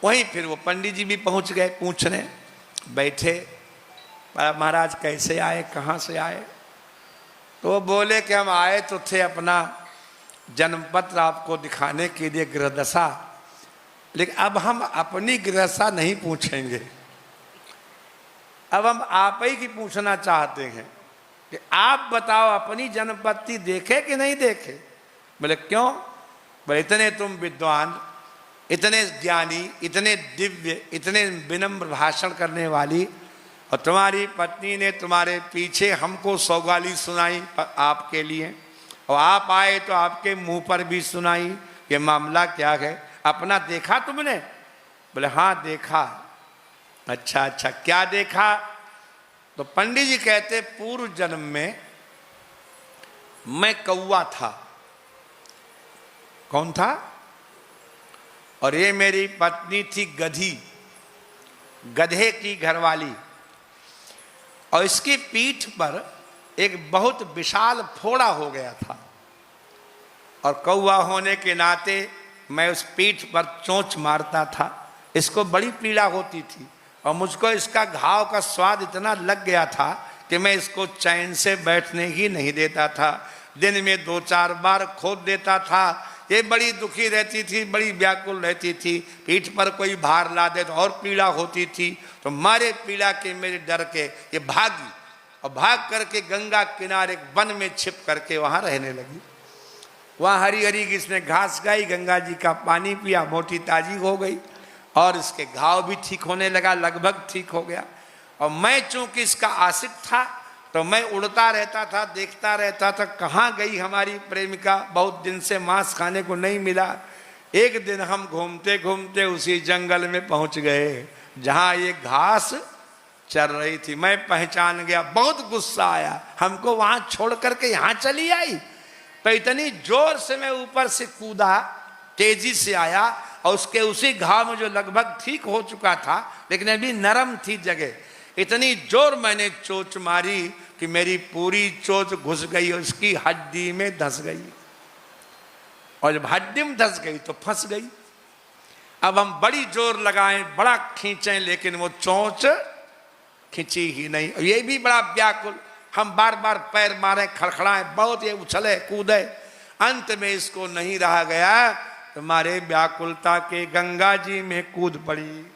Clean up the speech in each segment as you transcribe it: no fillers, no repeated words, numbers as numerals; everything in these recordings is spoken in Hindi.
वहीं फिर वो पंडित जी भी पहुंच गए पूछने, बैठे, महाराज कैसे आए, कहाँ से आए? तो वो बोले कि हम आए तो थे अपना जन्मपत्र आपको दिखाने के लिए, गृहदशा, लेकिन अब हम अपनी गृहदशा नहीं पूछेंगे, अब हम आप ही की पूछना चाहते हैं कि आप बताओ अपनी जन्मपत्री देखे कि नहीं देखे? बोले क्यों? बोले इतने तुम विद्वान, इतने ज्ञानी, इतने दिव्य, इतने विनम्र भाषण करने वाली, और तुम्हारी पत्नी ने तुम्हारे पीछे हमको सौगाली सुनाई आपके लिए, और आप आए तो आपके मुंह पर भी सुनाई। ये मामला क्या है? अपना देखा तुमने? बोले हाँ देखा। अच्छा अच्छा, क्या देखा? तो पंडित जी कहते पूर्व जन्म में मैं कौवा था। कौन था? और ये मेरी पत्नी थी गधी, गधे की घरवाली, और इसकी पीठ पर एक बहुत विशाल फोड़ा हो गया था, और कौवा होने के नाते मैं उस पीठ पर चोंच मारता था। इसको बड़ी पीड़ा होती थी, और मुझको इसका घाव का स्वाद इतना लग गया था कि मैं इसको चैन से बैठने ही नहीं देता था। दिन में 2-4 बार खोद देता था। ये बड़ी दुखी रहती थी, बड़ी व्याकुल रहती थी। पीठ पर कोई भार ला दे तो और पीड़ा होती थी। तो मारे पीड़ा के, मेरे डर के ये भागी, और भाग करके गंगा किनारे वन में छिप करके वहां रहने लगी। वहां हरी हरी इसने घास खाई, गंगा जी का पानी पिया, मोटी ताजी हो गई, और इसके घाव भी ठीक होने लगा, लगभग ठीक हो गया। और मैं चूंकि इसका आशिक था तो मैं उड़ता रहता था, देखता रहता था कहाँ गई हमारी प्रेमिका, बहुत दिन से मांस खाने को नहीं मिला। एक दिन हम घूमते घूमते उसी जंगल में पहुंच गए जहां ये घास चर रही थी। मैं पहचान गया, बहुत गुस्सा आया, हमको वहां छोड़ करके यहां चली आई। तो इतनी जोर से मैं ऊपर से कूदा, तेजी से आया, और उसके उसी घाव में जो लगभग ठीक हो चुका था लेकिन अभी नरम थी जगह, इतनी जोर मैंने चोंच मारी कि मेरी पूरी चोंच घुस गई और उसकी हड्डी में धंस गई, और जब हड्डी में धंस गई तो फंस गई। अब हम बड़ी जोर लगाएं, बड़ा खींचें, लेकिन वो चोंच खींची ही नहीं। ये भी बड़ा व्याकुल, हम बार बार पैर मारे, खड़खड़ाएं, बहुत ये उछले कूदे, अंत में इसको नहीं रहा गया, तुम्हारे व्याकुलता के गंगा जी में कूद पड़ी।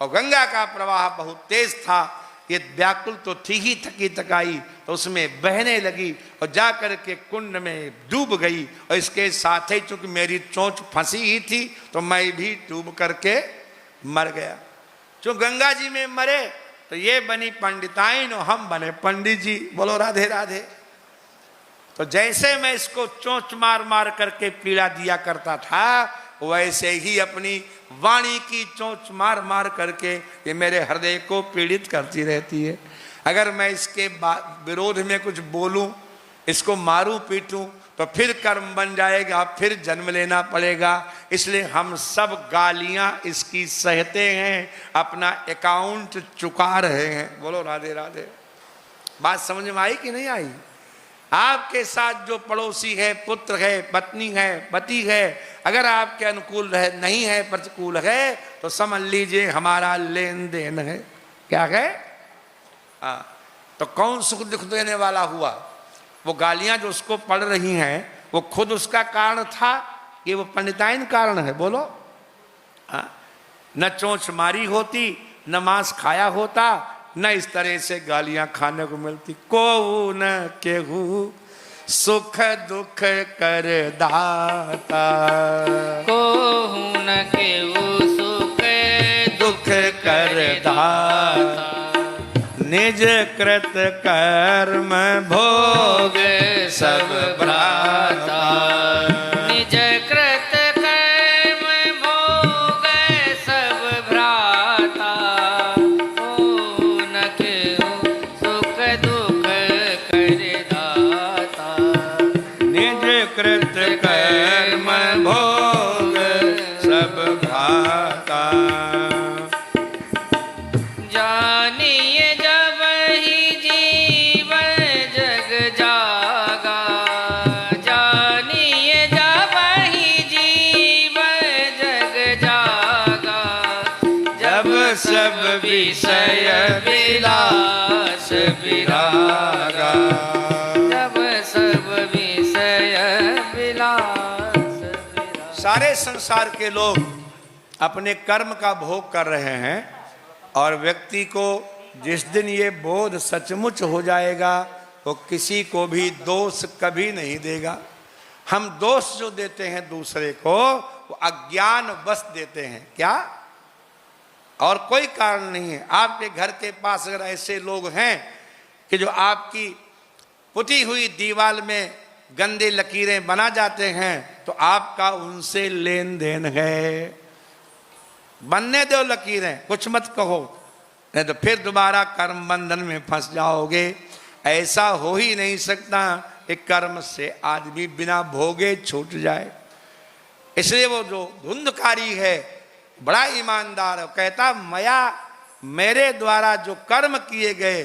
और गंगा का प्रवाह बहुत तेज था, ये व्याकुल तो थी ही थकी थकाई, तो उसमें बहने लगी और जाकर के कुंड में डूब गई। और इसके साथ ही चूंकि मेरी चोंच फंसी ही थी तो मैं भी डूब करके मर गया। जो गंगा जी में मरे तो ये बनी पंडिताइन और हम बने पंडित जी। बोलो राधे राधे। तो जैसे मैं इसको चोंच मार मार करके पीड़ा दिया करता था, वैसे ही अपनी वाणी की चोंच मार मार करके ये मेरे हृदय को पीड़ित करती रहती है। अगर मैं इसके विरोध में कुछ बोलूं, इसको मारूं पीटूं, तो फिर कर्म बन जाएगा, फिर जन्म लेना पड़ेगा। इसलिए हम सब गालियां इसकी सहते हैं, अपना अकाउंट चुका रहे हैं। बोलो राधे राधे। बात समझ में आई कि नहीं आई? आपके साथ जो पड़ोसी है, पुत्र है, पत्नी है, पति है, अगर आपके अनुकूल रहे, नहीं है, प्रतिकूल है, तो समझ लीजिए हमारा लेन देन है। क्या है? तो कौन सुख दुख देने वाला हुआ? वो गालियां जो उसको पड़ रही हैं वो खुद उसका कारण था कि वो पंडिताइन कारण है? बोलो। न चोंच मारी होती, न मांस खाया होता, न इस तरह से गालियां खाने को मिलती। को न केहू सुख दुख कर दाता, को न केहू सुख दुख कर दाता, निज कृत कर्म भोग सब भ्राता, निज कृत कर्म भोग सब भ्राता, को न केहू सुख दुख कर दाता, निज कृत कर्म भोग सब भ्राता। जानिए जब ही जीवन जग जागा, जानिए जब ही जीवन जग जागा, सब विषय विलास विरागा, जब सब विषय विलास विरागा। सारे संसार के लोग अपने कर्म का भोग कर रहे हैं और व्यक्ति को जिस दिन ये बोध सचमुच हो जाएगा वो किसी को भी दोष कभी नहीं देगा। हम दोष जो देते हैं दूसरे को वो अज्ञान बस देते हैं, क्या और कोई कारण नहीं है। आपके घर के पास अगर ऐसे लोग हैं कि जो आपकी पुती हुई दीवार में गंदे लकीरें बना जाते हैं तो आपका उनसे लेन देन है, बनने दो लकीरें, कुछ मत कहो, नहीं तो फिर दोबारा कर्म बंधन में फंस जाओगे। ऐसा हो ही नहीं सकता एक कर्म से आदमी बिना भोगे छूट जाए। इसलिए वो जो धुंधकारी है बड़ा ईमानदार है, कहता मया मेरे द्वारा जो कर्म किए गए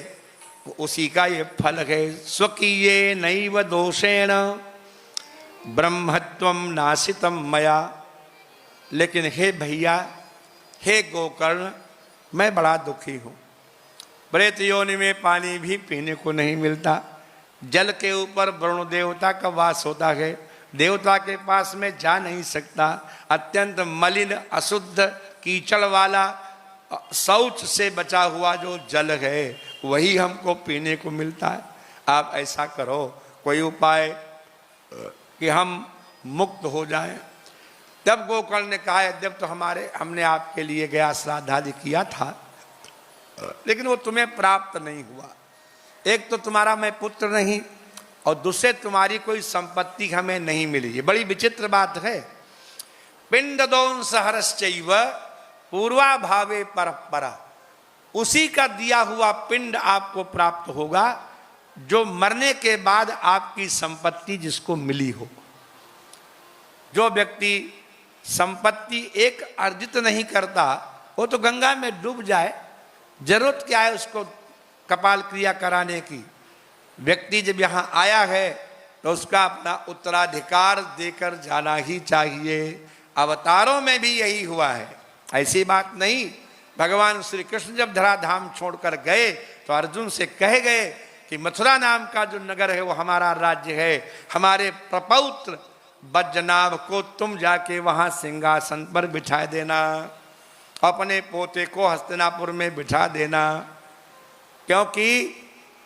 उसी का ये फल है। स्वकीये नैव दोषेण ब्रह्मत्वम नासितम मया। लेकिन हे भैया, हे गोकर्ण, मैं बड़ा दुखी हूँ। प्रेत योनि में पानी भी पीने को नहीं मिलता, जल के ऊपर वरुण देवता का वास होता है, देवता के पास में जा नहीं सकता। अत्यंत मलिन अशुद्ध कीचड़ वाला शौच से बचा हुआ जो जल है वही हमको पीने को मिलता है। आप ऐसा करो, कोई उपाय कि हम मुक्त हो जाएं। तब गोकर्ण ने कहा जब तो हमने आपके लिए गया श्राद्धादि किया था, लेकिन वो तुम्हें प्राप्त नहीं हुआ। एक तो तुम्हारा मैं पुत्र नहीं और दूसरे तुम्हारी कोई संपत्ति हमें नहीं मिली। ये बड़ी विचित्र बात है। पिंडदोंस हरश्चैव पूर्वा भावे परपरा, उसी का दिया हुआ पिंड आपको प्राप्त होगा जो मरने के बाद आपकी संपत्ति जिसको मिली हो। जो व्यक्ति संपत्ति एक अर्जित नहीं करता वो तो गंगा में डूब जाए, जरूरत क्या है उसको कपाल क्रिया कराने की। व्यक्ति जब यहाँ आया है तो उसका अपना उत्तराधिकार देकर जाना ही चाहिए। अवतारों में भी यही हुआ है, ऐसी बात नहीं। भगवान श्री कृष्ण जब धराधाम छोड़कर गए तो अर्जुन से कहे गए कि मथुरा नाम का जो नगर है वो हमारा राज्य है, हमारे प्रपौत्र बज्जनाभ को तुम जाके वहाँ सिंहासन पर बिठा देना, अपने पोते को हस्तिनापुर में बिठा देना, क्योंकि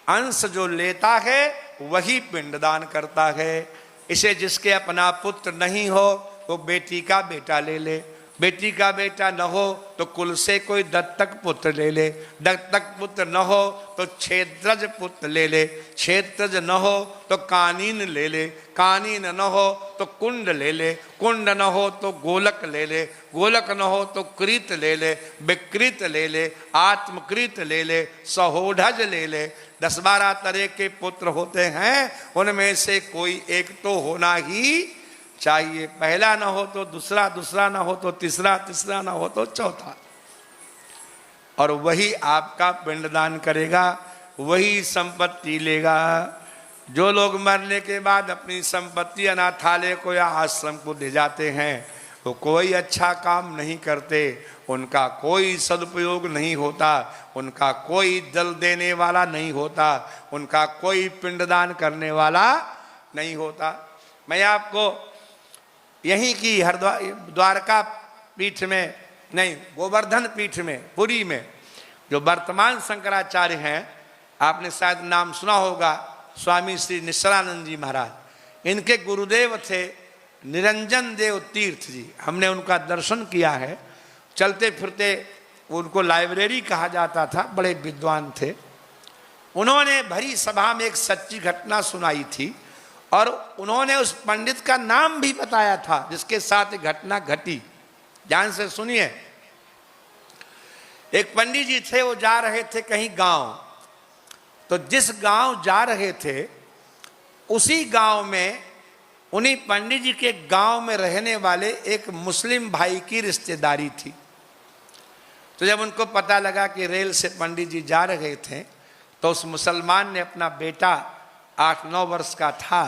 अंश जो लेता है वही पिंडदान करता है। इसे जिसके अपना पुत्र नहीं हो वो बेटी का बेटा ले ले, बेटी का बेटा न हो तो कुल से कोई दत्तक पुत्र ले ले, दत्तक पुत्र न हो तो क्षेत्रज पुत्र ले ले, क्षेत्रज न हो तो कानीन ले ले, कानीन न हो तो कुंड ले ले, कुंड न हो तो गोलक ले ले, गोलक न हो तो कृत ले ले, विकृत ले ले, आत्मकृत ले ले, सहोढज ले ले। 10-12 तरह के पुत्र होते हैं, उनमें से कोई एक तो होना ही चाहिए। पहला ना हो तो दूसरा, दूसरा ना हो तो तीसरा, तीसरा ना हो तो चौथा, और वही आपका पिंडदान करेगा, वही संपत्ति लेगा। जो लोग मरने के बाद अपनी संपत्ति अनाथालय को या आश्रम को दे जाते हैं वो कोई अच्छा काम नहीं करते, उनका कोई सदुपयोग नहीं होता, उनका कोई दल देने वाला नहीं होता, उनका कोई पिंडदान करने वाला नहीं होता। मैं आपको यहीं की हरिद्वार द्वारका पीठ में नहीं, गोवर्धन पीठ में पुरी में जो वर्तमान शंकराचार्य हैं, आपने शायद नाम सुना होगा, स्वामी श्री निश्चलानंद जी महाराज। इनके गुरुदेव थे निरंजन देव तीर्थ जी। हमने उनका दर्शन किया है। चलते फिरते उनको लाइब्रेरी कहा जाता था, बड़े विद्वान थे। उन्होंने भरी सभा में एक सच्ची घटना सुनाई थी और उन्होंने उस पंडित का नाम भी बताया था जिसके साथ घटना घटी। ध्यान से सुनिए। एक पंडित जी थे, वो जा रहे थे कहीं गांव, तो जिस गांव जा रहे थे उसी गांव में उन्हीं पंडित जी के गांव में रहने वाले एक मुस्लिम भाई की रिश्तेदारी थी। तो जब उनको पता लगा कि रेल से पंडित जी जा रहे थे तो उस मुसलमान ने अपना बेटा 8-9 वर्ष का था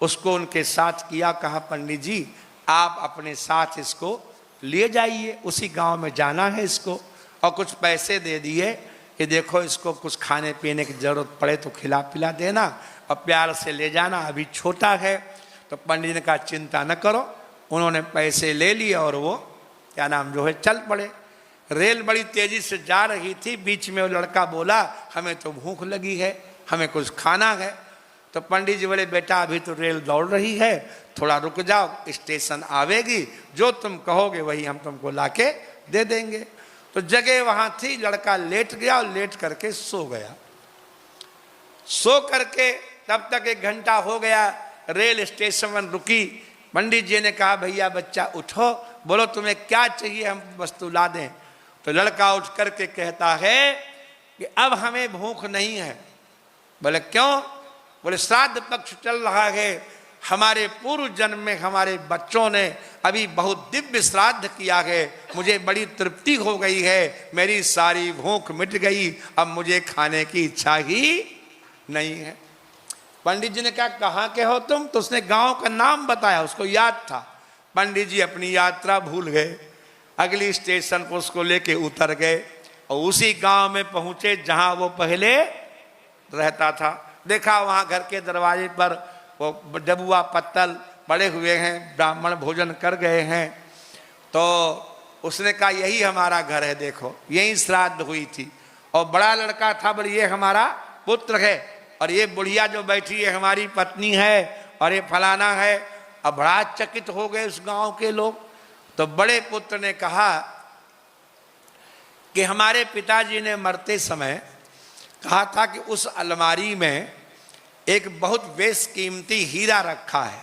उसको उनके साथ किया, कहा पंडित जी आप अपने साथ इसको लिए जाइए, उसी गांव में जाना है इसको। और कुछ पैसे दे दिए कि देखो इसको कुछ खाने पीने की जरूरत पड़े तो खिला पिला देना और प्यार से ले जाना, अभी छोटा है। तो पंडित ने कहा चिंता न करो। उन्होंने पैसे ले लिए और वो क्या नाम जो है चल पड़े। रेल बड़ी तेजी से जा रही थी, बीच में वो लड़का बोला हमें तो भूख लगी है, हमें कुछ खाना है। तो पंडित जी बोले बेटा अभी तो रेल दौड़ रही है, थोड़ा रुक जाओ, स्टेशन आवेगी, जो तुम कहोगे वही हम तुमको लाके दे देंगे। तो जगह वहां थी, लड़का लेट गया और लेट करके सो गया। सो करके तब तक 1 घंटा हो गया, रेल स्टेशन में रुकी। पंडित जी ने कहा भैया बच्चा उठो, बोलो तुम्हें क्या चाहिए हम वस्तु ला दें। तो लड़का उठ करके कहता है कि अब हमें भूख नहीं है। बोले क्यों? बोले श्राद्ध पक्ष चल रहा है, हमारे पूर्व जन्म में हमारे बच्चों ने अभी बहुत दिव्य श्राद्ध किया है, मुझे बड़ी तृप्ति हो गई है, मेरी सारी भूख मिट गई, अब मुझे खाने की इच्छा ही नहीं है। पंडित जी ने कहा कहाँ के हो तुम? तो उसने गांव का नाम बताया, उसको याद था। पंडित जी अपनी यात्रा भूल गए, अगली स्टेशन पर उसको लेके उतर गए और उसी गांव में पहुंचे जहां वो पहले रहता था। देखा वहां घर के दरवाजे पर वो डबुआ पत्तल पड़े हुए हैं, ब्राह्मण भोजन कर गए हैं। तो उसने कहा यही हमारा घर है, देखो यही श्राद्ध हुई थी। और बड़ा लड़का था, बोले ये हमारा पुत्र है, और ये बुढ़िया जो बैठी है हमारी पत्नी है, और ये फलाना है। अब बड़ा चकित हो गए उस गांव के लोग। तो बड़े पुत्र ने कहा कि हमारे पिताजी ने मरते समय कहा था कि उस अलमारी में एक बहुत बेशकीमती हीरा रखा है,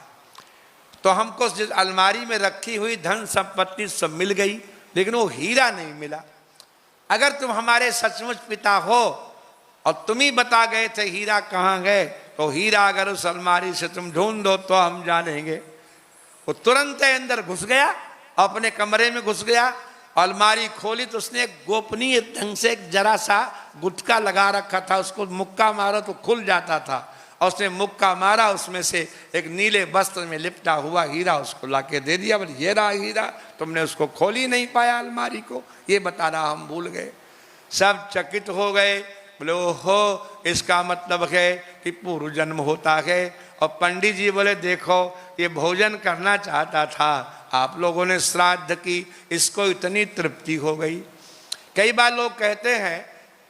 तो हमको जिस अलमारी में रखी हुई धन संपत्ति सब मिल गई, लेकिन वो हीरा नहीं मिला। अगर तुम हमारे सचमुच पिता हो और तुम ही बता गए थे हीरा कहाँ गए, तो हीरा अगर उस अलमारी से तुम ढूंढ दो तो हम जानेंगे। वो तुरंत अंदर घुस गया, अपने कमरे में घुस गया, अलमारी खोली तो उसने एक गोपनीय ढंग से एक जरा सा गुटका लगा रखा था, उसको मुक्का मारो तो खुल जाता था, और उसने मुक्का मारा, उसमें से एक नीले वस्त्र में लिपटा हुआ हीरा उसको लाके दे दिया। बोले ये रहा हीरा, तुमने उसको खोल ही नहीं पाया अलमारी को, ये बताना हम भूल गए। सब चकित हो गए, बोले ओहो इसका मतलब है कि पूर्व जन्म होता है। और पंडित जी बोले देखो ये भोजन करना चाहता था, आप लोगों ने श्राद्ध की, इसको इतनी तृप्ति हो गई। कई बार लोग कहते हैं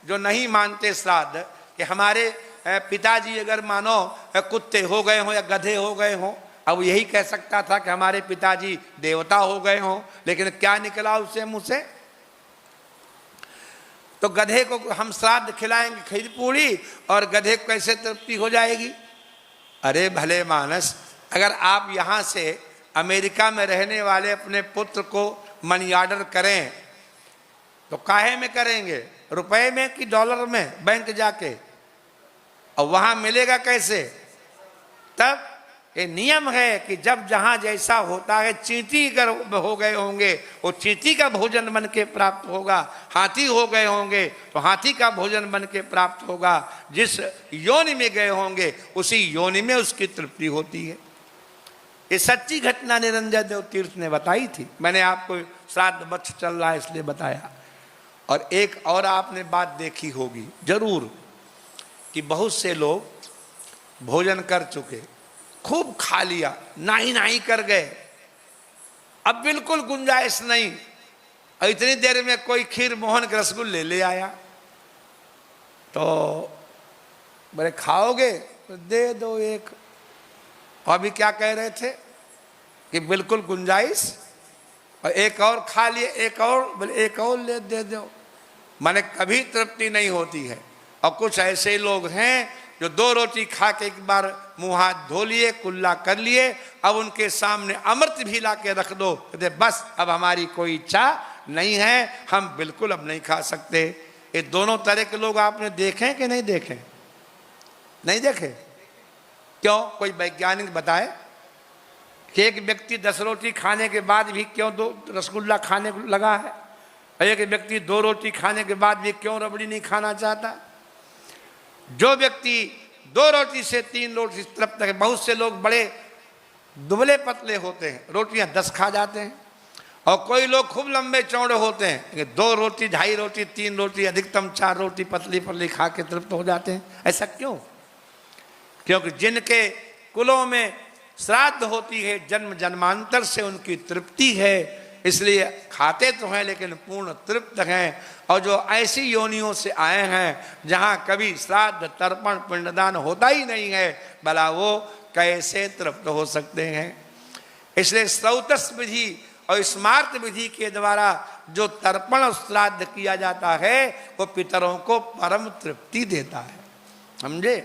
जो नहीं मानते श्राद्ध कि हमारे पिताजी अगर मानो कुत्ते हो गए हों या गधे हो गए हों, अब यही कह सकता था कि हमारे पिताजी देवता हो गए हों, लेकिन क्या निकला उससे मुँह से? तो गधे को हम श्राद्ध खिलाएंगे खीर पूड़ी और गधे को कैसे तृप्ति हो जाएगी? अरे भले मानस, अगर आप यहाँ से अमेरिका में रहने वाले अपने पुत्र को मनी ऑर्डर करें तो काहे में करेंगे? रुपए में कि डॉलर में बैंक जाके? और वहां मिलेगा कैसे? तब ये नियम है कि जब जहां जैसा होता है, चींटी अगर हो गए होंगे वो चींटी का भोजन बन के प्राप्त होगा, हाथी हो गए होंगे तो हाथी का भोजन बन के प्राप्त होगा, जिस योनि में गए होंगे उसी योनि में उसकी तृप्ति होती है। ये सच्ची घटना निरंजन देव तीर्थ ने बताई थी, मैंने आपको श्राद्ध बच्च चल रहा है इसलिए बताया। और एक और आपने बात देखी होगी जरूर कि बहुत से लोग भोजन कर चुके, खूब खा लिया, नाही नाही कर गए, अब बिल्कुल गुंजाइश नहीं, और इतनी देर में कोई खीर मोहन के रसगुल्ले ले आया, तो बोले खाओगे तो दे दो एक। और अभी क्या कह रहे थे कि बिल्कुल गुंजाइश, और एक और खा लिए, एक और, बोले एक और ले दे दो। माने कभी तृप्ति नहीं होती है। और कुछ ऐसे लोग हैं जो 2 रोटी खा के एक बार मुंह हाथ धो लिए, कुल्ला कर लिए, अब उनके सामने अमृत भी ला के रख दो, कहते बस अब हमारी कोई इच्छा नहीं है, हम बिल्कुल अब नहीं खा सकते। ये दोनों तरह के लोग आपने देखे कि नहीं देखे? नहीं देखे? क्यों? कोई वैज्ञानिक बताए कि एक व्यक्ति 10 रोटी खाने के बाद भी क्यों 2 रसगुल्ला खाने को लगा है, और एक व्यक्ति 2 रोटी खाने के बाद भी क्यों रबड़ी नहीं खाना चाहता? जो व्यक्ति 2 रोटी से 3 रोटी तृप्त है, बहुत से लोग बड़े दुबले पतले होते हैं, रोटियां 10 खा जाते हैं, और कोई लोग खूब लंबे चौड़े होते हैं, 2 रोटी 2.5 रोटी 3 रोटी अधिकतम 4 रोटी पतली पतली खा के तृप्त हो जाते हैं। ऐसा क्यों? क्योंकि जिनके कुलों में श्राद्ध होती है, जन्म जन्मांतर से उनकी तृप्ति है, इसलिए खाते तो हैं लेकिन पूर्ण तृप्त हैं। और जो ऐसी योनियों से आए हैं जहाँ कभी श्राद्ध तर्पण पिंडदान होता ही नहीं है, भला वो कैसे तृप्त हो सकते हैं? इसलिए श्रौतस विधि और स्मार्त विधि के द्वारा जो तर्पण और श्राद्ध किया जाता है वो पितरों को परम तृप्ति देता है, समझे?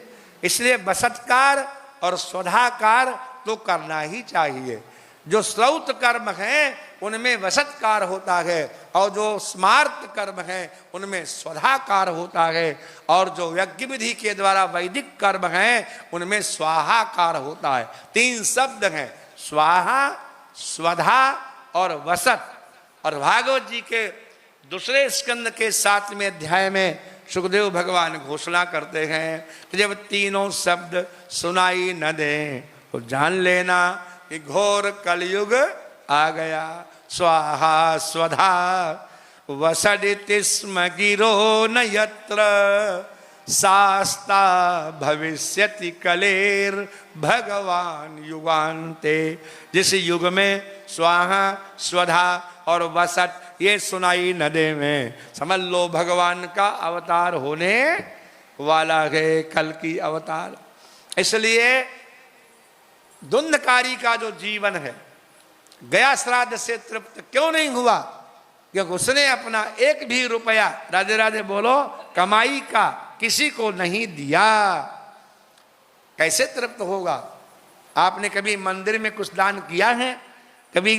इसलिए वसत्कार और स्वधाकार तो करना ही चाहिए। जो श्रौत कर्म है उनमें वसत्कार होता है और जो स्मार्त कर्म है उनमें स्वधाकार होता है, और जो यज्ञ विधि के द्वारा वैदिक कर्म है उनमें स्वाहाकार होता है। 3 शब्द हैं, स्वाहा, स्वधा और वसत। और भागवत जी के दूसरे स्कंद के 7वें अध्याय में सुखदेव भगवान घोषणा करते हैं कि जब तीनों शब्द सुनाई न दें तो जान लेना कि घोर कलयुग आ गया। स्वाहा स्वधा वसदिति स्म गिरो न यत्र शास्ता भविष्यति कलेर भगवान युगान्ते। जिस युग में स्वाहा स्वधा और वसत ये सुनाई न दे में समझ लो भगवान का अवतार होने वाला है, कल की अवतार। इसलिए धुंधकारी का जो जीवन है गया श्राद्ध से तृप्त क्यों नहीं हुआ? क्योंकि उसने अपना 1 भी रुपया, राधे राधे बोलो, कमाई का किसी को नहीं दिया। कैसे तृप्त होगा? आपने कभी मंदिर में कुछ दान किया है? कभी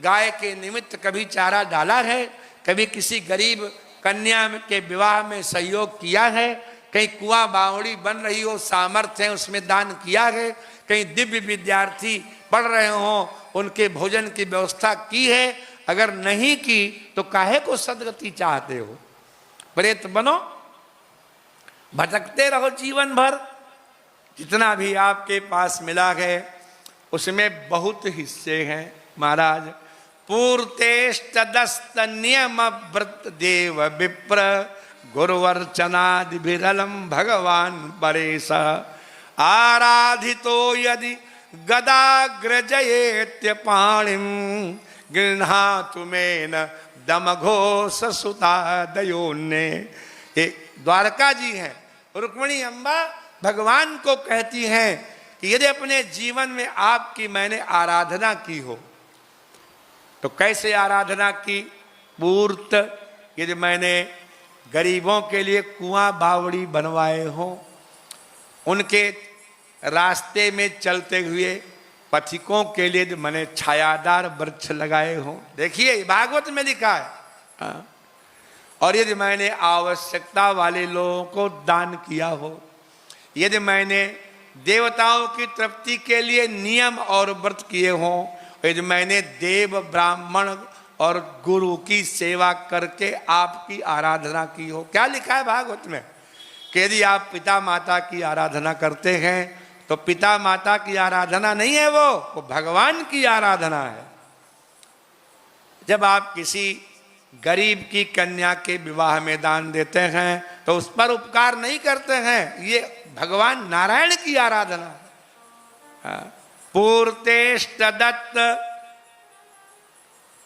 गाय के निमित्त कभी चारा डाला है? कभी किसी गरीब कन्या के विवाह में सहयोग किया है? कहीं कुआं बावड़ी बन रही हो, सामर्थ्य है उसमें दान किया है? कहीं दिव्य विद्यार्थी पढ़ रहे हो उनके भोजन की व्यवस्था की है? अगर नहीं की तो काहे को सदगति चाहते हो? प्रेत बनो, भटकते रहो जीवन भर। जितना भी आपके पास मिला है उसमें बहुत हिस्से हैं महाराज। पूर्तेष्टदस्त नियम व्रत देव विप्र गुरुवर्चनादि विरलम भगवान परेश आराधितो यदि गदाग्रजयेत्य पाणिम गृह्णातु मेन दमघोष सुता दयोन्ने। ये द्वारका जी हैं, रुक्मिणी अम्बा भगवान को कहती हैं कि यदि अपने जीवन में आपकी मैंने आराधना की हो तो कैसे आराधना की? पूर्त, यदि मैंने गरीबों के लिए कुआं बावड़ी बनवाए हो, उनके रास्ते में चलते हुए पथिकों के लिए मैंने छायादार वृक्ष लगाए हो, देखिए भागवत में लिखा है। और यदि मैंने आवश्यकता वाले लोगों को दान किया हो, यदि मैंने देवताओं की तृप्ति के लिए नियम और व्रत किए हों, यदि मैंने देव ब्राह्मण और गुरु की सेवा करके आपकी आराधना की हो। क्या लिखा है भागवत में कि यदि आप पिता माता की आराधना करते हैं तो पिता माता की आराधना नहीं है, वो भगवान की आराधना है। जब आप किसी गरीब की कन्या के विवाह में दान देते हैं तो उस पर उपकार नहीं करते हैं, ये भगवान नारायण की आराधना है। पूर्तेष्ट दत्त,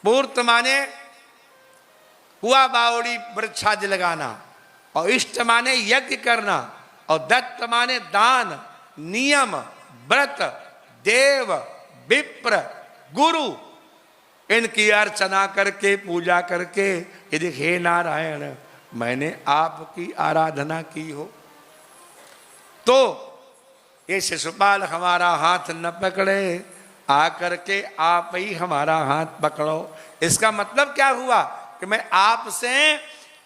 पूर्त माने कुआ बावड़ी वृक्षादि लगाना, और इष्ट माने यज्ञ करना, और दत्त माने दान, नियम, व्रत, देव, विप्र, गुरु, इनकी अर्चना करके पूजा करके यदि हे नारायण मैंने आपकी आराधना की हो तो ये शिशुपाल हमारा हाथ न पकड़े, आकर के आप ही हमारा हाथ पकड़ो। इसका मतलब क्या हुआ कि मैं आपसे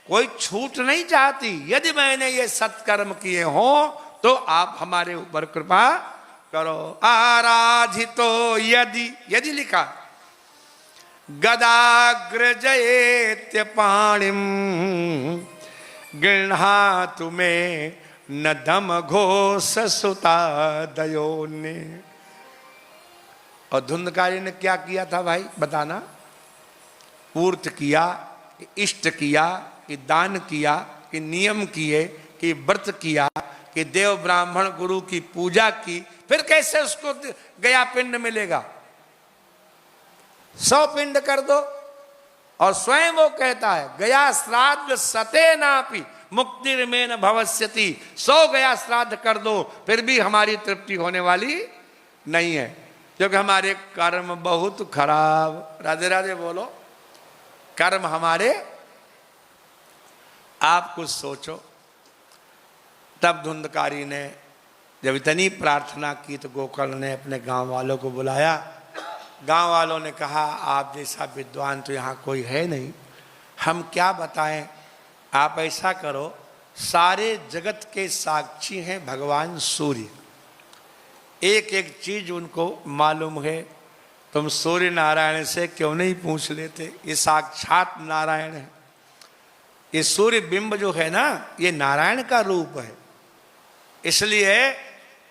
कोई छूट नहीं चाहती। यदि मैंने ये सत्कर्म किए हो तो आप हमारे ऊपर कृपा करो। आराधितो यदि, यदि लिखा गदाग्रजयेत्य पाणिम गृह्णातु मे न दम घोष सुता दयोन्ने। और धुंधकारी ने क्या किया था भाई बताना? पूर्त किया, कि इष्ट किया, कि दान किया, कि नियम किए, कि व्रत किया, कि देव ब्राह्मण गुरु की पूजा की, फिर कैसे उसको गया पिंड मिलेगा? 100 पिंड कर दो। और स्वयं वो कहता है गया श्राद्ध सते नापि मुक्तिर्मेन भवस्यति, 100 गया श्राद्ध कर दो फिर भी हमारी तृप्ति होने वाली नहीं है, क्योंकि हमारे कर्म बहुत खराब। राधे राधे बोलो। कर्म हमारे, आप कुछ सोचो। तब धुंधकारी ने जब इतनी प्रार्थना की तो गोकर्ण ने अपने गांव वालों को बुलाया। गांव वालों ने कहा आप जैसा विद्वान तो यहाँ कोई है नहीं, हम क्या बताएं। आप ऐसा करो, सारे जगत के साक्षी हैं भगवान सूर्य, एक एक चीज उनको मालूम है, तुम सूर्य नारायण से क्यों नहीं पूछ लेते? ये साक्षात नारायण है। ये सूर्य बिंब जो है ना, ये नारायण का रूप है, इसलिए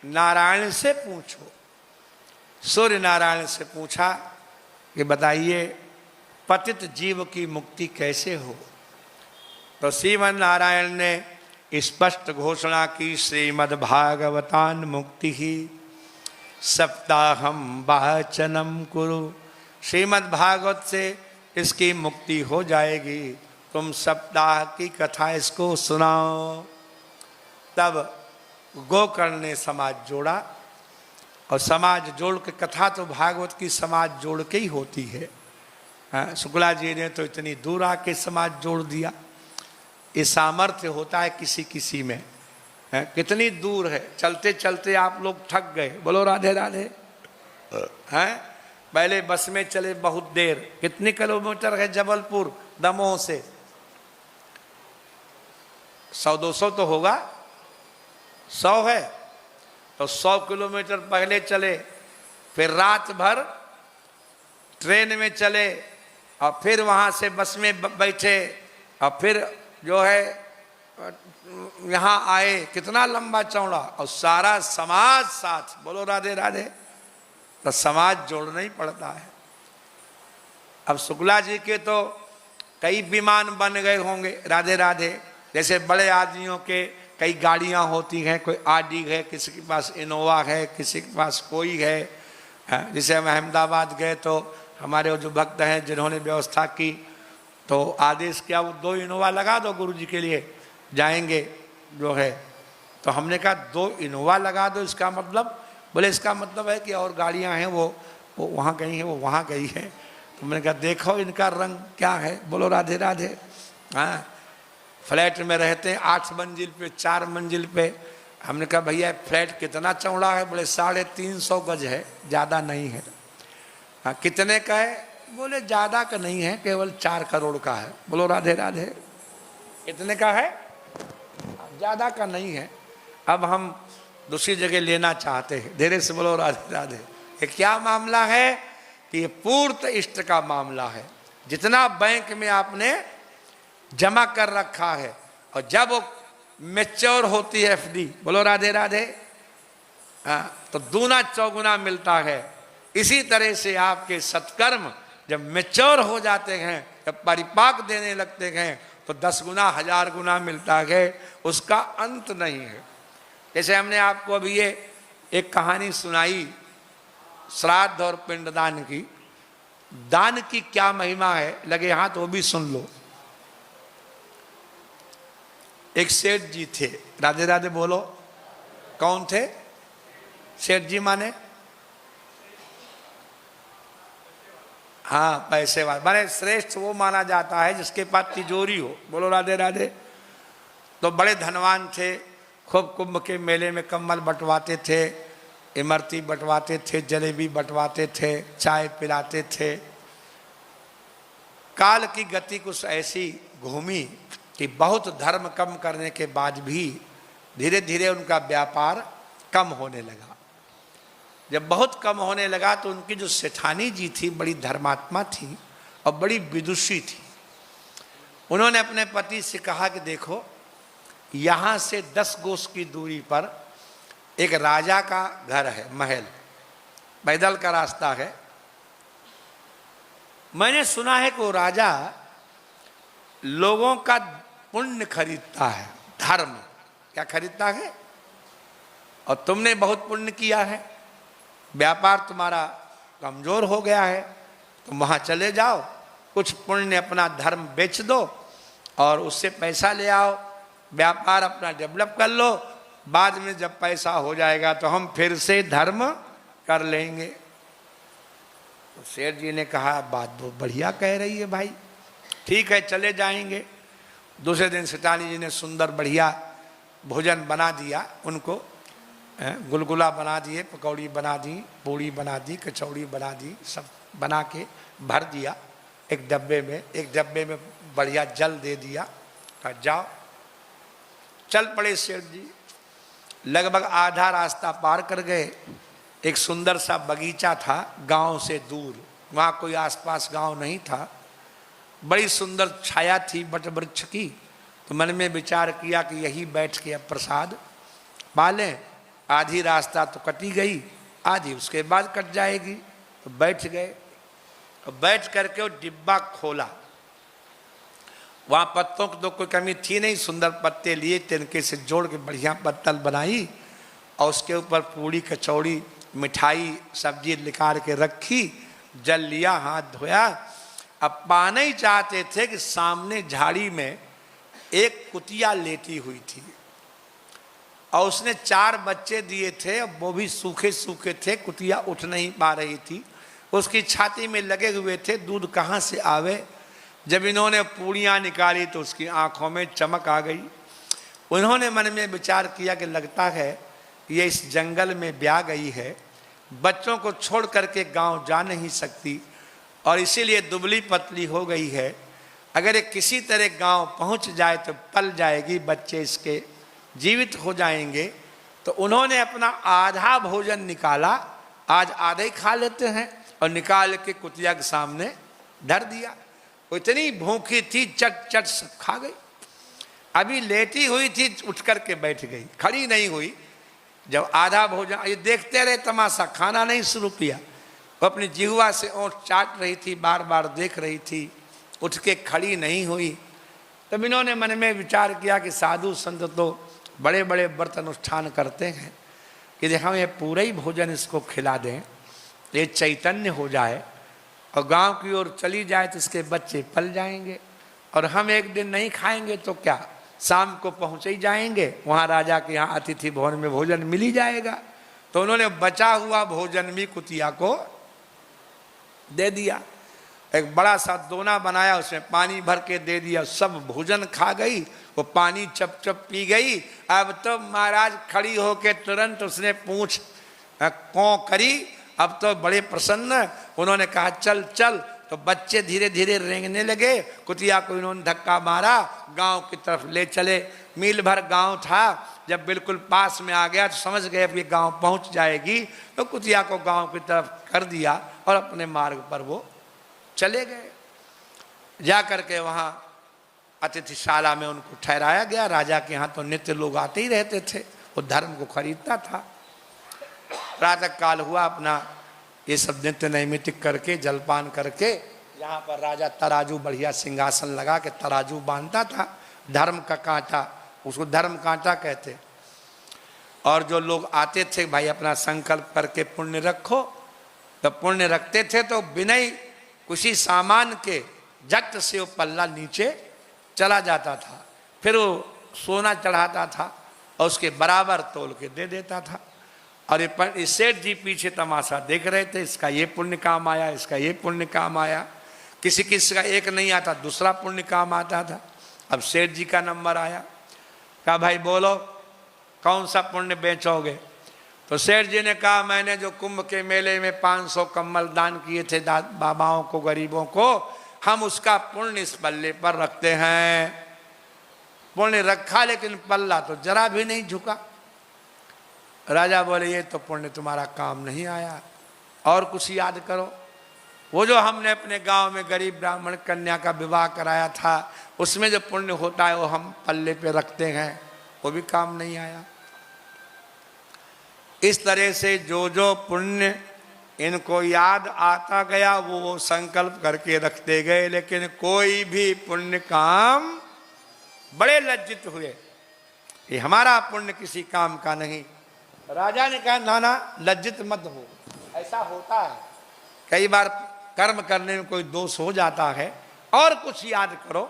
नारायण से पूछो। सूर्य नारायण से पूछा कि बताइए पतित जीव की मुक्ति कैसे हो? तो श्रीमन नारायण ने स्पष्ट घोषणा की, श्रीमद् भागवतान मुक्ति ही सप्ताहम वाचनम कुरु। श्रीमद् भागवत से इसकी मुक्ति हो जाएगी, तुम सप्ताह की कथा इसको सुनाओ। तब गोकर्ण ने समाज जोड़ा, और समाज जोड़ के, कथा तो भागवत की समाज जोड़ के ही होती है। शुक्ला जी ने तो इतनी दूर आके समाज जोड़ दिया। ये सामर्थ्य होता है किसी किसी में। कितनी दूर है, चलते चलते आप लोग थक गए, बोलो राधे राधे। हैं पहले बस में चले बहुत देर, कितनी किलोमीटर है जबलपुर दमोह से? 100-200 तो होगा, 100 है तो 100 किलोमीटर पहले चले, फिर रात भर ट्रेन में चले, और फिर वहाँ से बस में बैठे, और फिर जो है यहाँ आए। कितना लंबा चौड़ा, और सारा समाज साथ, बोलो राधे राधे। तो समाज जोड़ना ही पड़ता है। अब शुक्ला जी के तो कई विमान बन गए होंगे, राधे राधे। जैसे बड़े आदमियों के कई गाड़ियां होती हैं, कोई आडी है, किसी के पास इनोवा है, किसी के पास कोई है। जैसे हम अहमदाबाद गए तो हमारे जो भक्त हैं जिन्होंने व्यवस्था की, तो आदेश किया वो 2 इनोवा लगा दो गुरु जी के लिए, जाएंगे जो है। तो हमने कहा 2 इनोवा लगा दो, इसका मतलब? बोले इसका मतलब है कि और गाड़ियां हैं वो वहाँ गई हैं, वो वहाँ गई हैं। तो मैंने कहा देखो इनका रंग क्या है, बोलो राधे राधे। हाँ, फ्लैट में रहते हैं 8 मंजिल पे, 4 मंजिल पे। हमने कहा भैया फ्लैट कितना चौड़ा है? बोले 350 गज है, ज़्यादा नहीं है। हाँ, कितने का है? बोले ज़्यादा का नहीं है, केवल 4 करोड़ का है। बोलो राधे राधे। कितने का है? ज़्यादा का नहीं है, अब हम दूसरी जगह लेना चाहते हैं। धीरे से बोलो राधे राधे। ये क्या मामला है कि ये पूर्त इष्ट का मामला है। जितना बैंक में आपने जमा कर रखा है, और जब वो मैच्योर होती है एफडी, बोलो राधे राधे, तो दूना चौगुना मिलता है। इसी तरह से आपके सत्कर्म जब मैच्योर हो जाते हैं, जब परिपाक देने लगते हैं, तो 10 गुना 1000 गुना मिलता है, उसका अंत नहीं है। जैसे हमने आपको अभी ये एक कहानी सुनाई श्राद्ध और पिंडदान की। दान की क्या महिमा है, लगे हाथ वो भी सुन लो। एक सेठ जी थे, राधे राधे बोलो। कौन थे सेठ जी? माने हाँ, पैसे वाले। माने श्रेष्ठ वो माना जाता है जिसके पास तिजोरी हो, बोलो राधे राधे। तो बड़े धनवान थे, खूब कुंभ के मेले में कम्बल बंटवाते थे, इमरती बंटवाते थे, जलेबी बंटवाते थे, चाय पिलाते थे। काल की गति कुछ ऐसी घूमी कि बहुत धर्म कम करने के बाद भी धीरे धीरे उनका व्यापार कम होने लगा। जब बहुत कम होने लगा तो उनकी जो सेठानी जी थी बड़ी धर्मात्मा थी और बड़ी विदुषी थी। उन्होंने अपने पति से कहा कि देखो, यहाँ से 10 कोस की दूरी पर एक राजा का घर है, महल, पैदल का रास्ता है। मैंने सुना है कि वो राजा लोगों का पुण्य खरीदता है, धर्म क्या खरीदता है। और तुमने बहुत पुण्य किया है, व्यापार तुम्हारा कमजोर हो गया है, तुम वहां चले जाओ, कुछ पुण्य अपना धर्म बेच दो और उससे पैसा ले आओ, व्यापार अपना डेवलप कर लो, बाद में जब पैसा हो जाएगा तो हम फिर से धर्म कर लेंगे। तो शेर जी ने कहा बात बहुत बढ़िया कह रही है भाई, ठीक है चले जाएंगे। दूसरे दिन सेठानी जी ने सुंदर बढ़िया भोजन बना दिया उनको, गुलगुला बना दिए, पकौड़ी बना दी, पूड़ी बना दी, कचौड़ी बना दी, सब बना के भर दिया एक डब्बे में। एक डब्बे में बढ़िया जल दे दिया, कहा जाओ। चल पड़े सेठ जी, लगभग आधा रास्ता पार कर गए। एक सुंदर सा बगीचा था गांव से दूर, वहाँ कोई आसपास गांव नहीं था, बड़ी सुंदर छाया थी बट वृक्ष की। तो मन में विचार किया कि यही बैठ के अब प्रसाद पा लें, आधी रास्ता तो कटी गई, आधी उसके बाद कट जाएगी। तो बैठ गए, बैठ करके वो डिब्बा खोला, वहाँ पत्तों की तो कोई कमी थी नहीं, सुंदर पत्ते लिए, तिनके से जोड़ के बढ़िया पत्तल बनाई और उसके ऊपर पूड़ी कचौड़ी मिठाई सब्जी निकाल के रखी, जल लिया, हाथ धोया। अब पाना ही चाहते थे कि सामने झाड़ी में एक कुतिया लेटी हुई थी और उसने 4 बच्चे दिए थे, वो भी सूखे सूखे थे, कुतिया उठ नहीं पा रही थी, उसकी छाती में लगे हुए थे, दूध कहाँ से आवे। जब इन्होंने पूड़ियाँ निकाली तो उसकी आंखों में चमक आ गई। उन्होंने मन में विचार किया कि लगता है ये इस जंगल में ब्याह गई है, बच्चों को छोड़ करके गांव जा नहीं सकती और इसीलिए दुबली पतली हो गई है। अगर ये किसी तरह गांव पहुंच जाए तो पल जाएगी, बच्चे इसके जीवित हो जाएंगे। तो उन्होंने अपना आधा भोजन निकाला, आज आधा ही खा लेते हैं, और निकाल के कुतिया के सामने धर दिया। वो इतनी भूखी थी, चट चट सब खा गई। अभी लेटी हुई थी, उठ करके बैठ गई, खड़ी नहीं हुई। जब आधा भोजन, ये देखते रहे तमाशा, खाना नहीं शुरू किया। वो अपनी जिह्वा से ओंठ चाट रही थी, बार बार देख रही थी, उठ के खड़ी नहीं हुई। तब इन्होंने मन में विचार किया कि साधु संत तो बड़े बड़े व्रत अनुष्ठान करते हैं, कि हम ये पूरा ही भोजन इसको खिला दें, ये चैतन्य हो जाए और गांव की ओर चली जाए तो इसके बच्चे पल जाएंगे, और हम एक दिन नहीं खाएंगे तो क्या, शाम को पहुंच ही जाएंगे, वहाँ राजा के यहाँ अतिथि भवन में भोजन मिल ही जाएगा। तो उन्होंने बचा हुआ भोजन भी कुतिया को दे दिया। एक बड़ा सा दोना बनाया, उसमें पानी भर के दे दिया, सब भोजन खा गई, वो पानी चप चप पी गई। अब तो महाराज खड़ी होके तुरंत उसने पूंछ कौं करी, अब तो बड़े प्रसन्न। उन्होंने कहा चल चल, तो बच्चे धीरे धीरे रेंगने लगे। कुतिया को इन्होंने धक्का मारा, गांव की तरफ ले चले। मील भर गांव था, जब बिल्कुल पास में आ गया तो समझ गए अब ये गांव पहुंच जाएगी, तो कुतिया को गांव की तरफ कर दिया और अपने मार्ग पर वो चले गए। जा करके वहाँ अतिथिशाला में उनको ठहराया गया। राजा के यहाँ तो नित्य लोग आते ही रहते थे, वो धर्म को खरीदता था। प्रातः काल हुआ, अपना ये सब नित्य नैमित्तिक करके जलपान करके, यहाँ पर राजा तराजू बढ़िया सिंहासन लगा के तराजू बांधता था, धर्म का कांटा, उसको धर्म कांटा कहते। और जो लोग आते थे, भाई अपना संकल्प करके पुण्य रखो, तो पुण्य रखते थे तो बिना ही किसी सामान के झट से वो पल्ला नीचे चला जाता था। फिर वो सोना चढ़ाता था और उसके बराबर तोल के दे देता था। और ये सेठ जी पीछे तमाशा देख रहे थे, इसका ये पुण्य काम आया, इसका ये पुण्य काम आया। किसी किसी का एक नहीं आता, दूसरा पुण्य काम आता था। अब सेठ जी का नंबर आया, कहा भाई बोलो कौन सा पुण्य बेचोगे। तो सेठ जी ने कहा मैंने जो कुंभ के मेले में 500 कम्बल दान किए थे बाबाओं को, गरीबों को, हम उसका पुण्य इस पल्ले पर रखते हैं। पुण्य रखा लेकिन पल्ला तो जरा भी नहीं झुका। राजा बोले ये तो पुण्य तुम्हारा काम नहीं आया, और कुछ याद करो। वो जो हमने अपने गांव में गरीब ब्राह्मण कन्या का विवाह कराया था, उसमें जो पुण्य होता है वो हम पल्ले पे रखते हैं, वो भी काम नहीं आया। इस तरह से जो जो पुण्य इनको याद आता गया, वो संकल्प करके रखते गए, लेकिन कोई भी पुण्य काम, बड़े लज्जित हुए, ये हमारा पुण्य किसी काम का नहीं। राजा ने कहा नाना लज्जित मत हो, ऐसा होता है, कई बार कर्म करने में कोई दोष हो जाता है, और कुछ याद करो।